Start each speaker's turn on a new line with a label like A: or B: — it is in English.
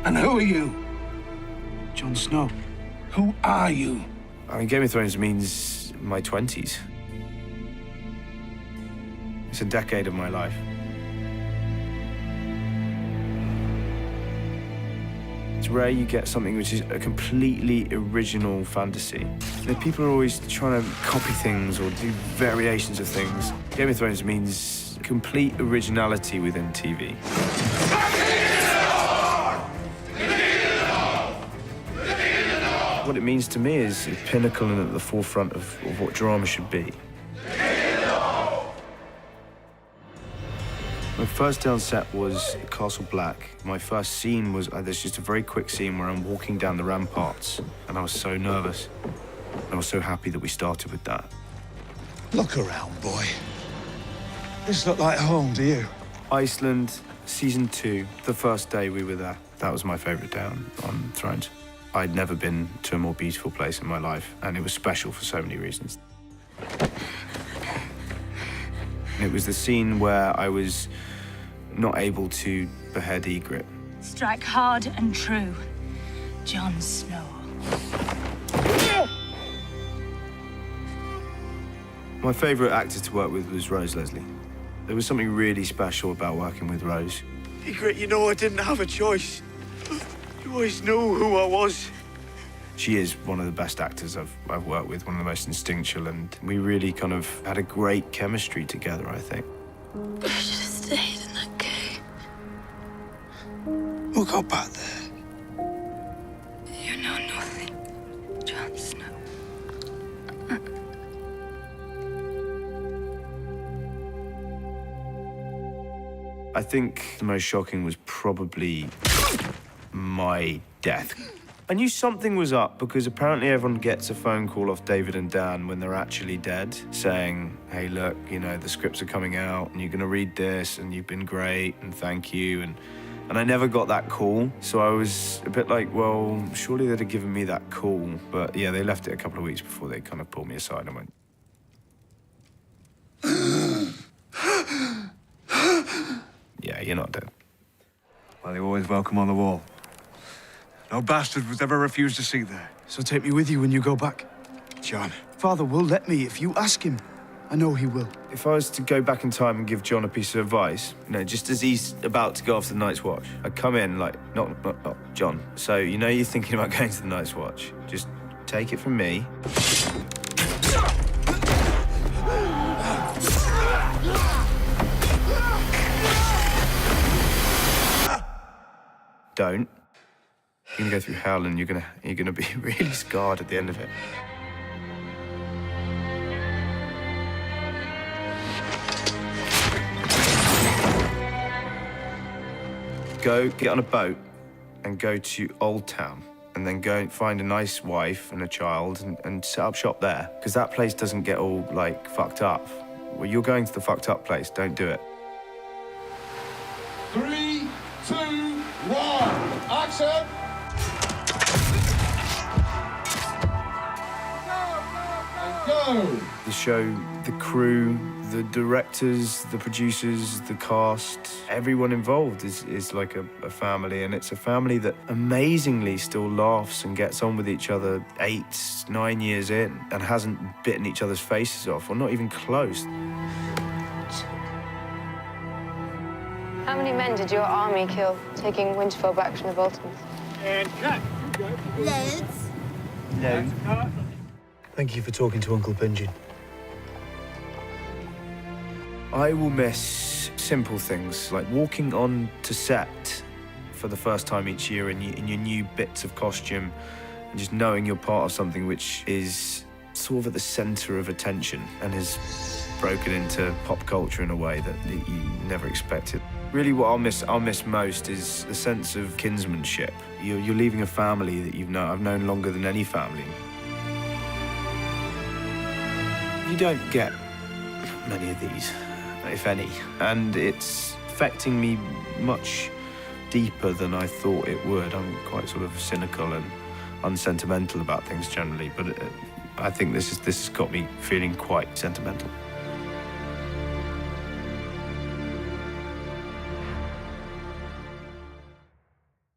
A: And who are you?
B: Jon Snow.
A: Who are you?
C: I mean, Game of Thrones means my 20s. It's a decade of my life. It's rare you get something which is a completely original fantasy. You know, people are always trying to copy things or do variations of things. Game of Thrones means complete originality within TV. What it means to me is a pinnacle and at the forefront of what drama should be. My first day on set was Castle Black. My first scene was, there's just a very quick scene where I'm walking down the ramparts, and I was so nervous. I was so happy that we started with that.
B: Look around, boy. This look like home to you?
C: Iceland, season 2, the first day we were there. That was my favorite day on Thrones. I'd never been to a more beautiful place in my life, and it was special for so many reasons. It was the scene where I was not able to behead Ygritte.
D: Strike hard and true, Jon Snow.
C: My favourite actor to work with was Rose Leslie. There was something really special about working with Rose.
B: Ygritte, you know I didn't have a choice. You always knew who I was.
C: She is one of the best actors I've worked with, one of the most instinctual, and we really kind of had a great chemistry together, I think.
D: I should have stayed in that cave.
B: We'll go back there.
D: You know nothing, Jon Snow.
C: I think the most shocking was probably my death. I knew something was up because apparently everyone gets a phone call off David and Dan when they're actually dead, saying, hey, look, you know, the scripts are coming out and you're going to read this and you've been great and thank you. And I never got that call. So I was a bit like, well, surely they'd have given me that call. But yeah, they left it a couple of weeks before they kind of pulled me aside and went, yeah, you're not dead.
E: Well, you're always welcome on the wall. No bastard was ever refused a seat there.
B: So take me with you when you go back.
E: Jon.
B: Father will let me if you ask him. I know he will.
C: If I was to go back in time and give Jon a piece of advice, you know, just as he's about to go off to the Night's Watch, I'd come in like, not, Jon. So, you know you're thinking about going to the Night's Watch. Just take it from me. Don't. You're gonna go through hell and you're gonna be really scarred at the end of it. Go get on a boat and go to Old Town and then go and find a nice wife and a child and set up shop there. Because that place doesn't get all, like, fucked up. Well, you're going to the fucked up place, don't do it.
A: 3, 2, 1, action! Go!
C: The show, the crew, the directors, the producers, the cast, everyone involved is like a family, and it's a family that amazingly still laughs and gets on with each other 8, 9 years in and hasn't bitten each other's faces off, or not even close.
F: How many men did your army kill, taking Winterfell back from the Baltons?
A: And cut!
G: Loads.
C: No.
B: Thank you for talking to Uncle Benji.
C: I will miss simple things like walking on to set for the first time each year in your new bits of costume and just knowing you're part of something which is sort of at the center of attention and has broken into pop culture in a way that you never expected. Really what I'll miss most is the sense of kinsmanship. You're leaving a family that I've known longer than any family. You don't get many of these, if any, and it's affecting me much deeper than I thought it would. I'm quite sort of cynical and unsentimental about things generally, but I think this has got me feeling quite sentimental.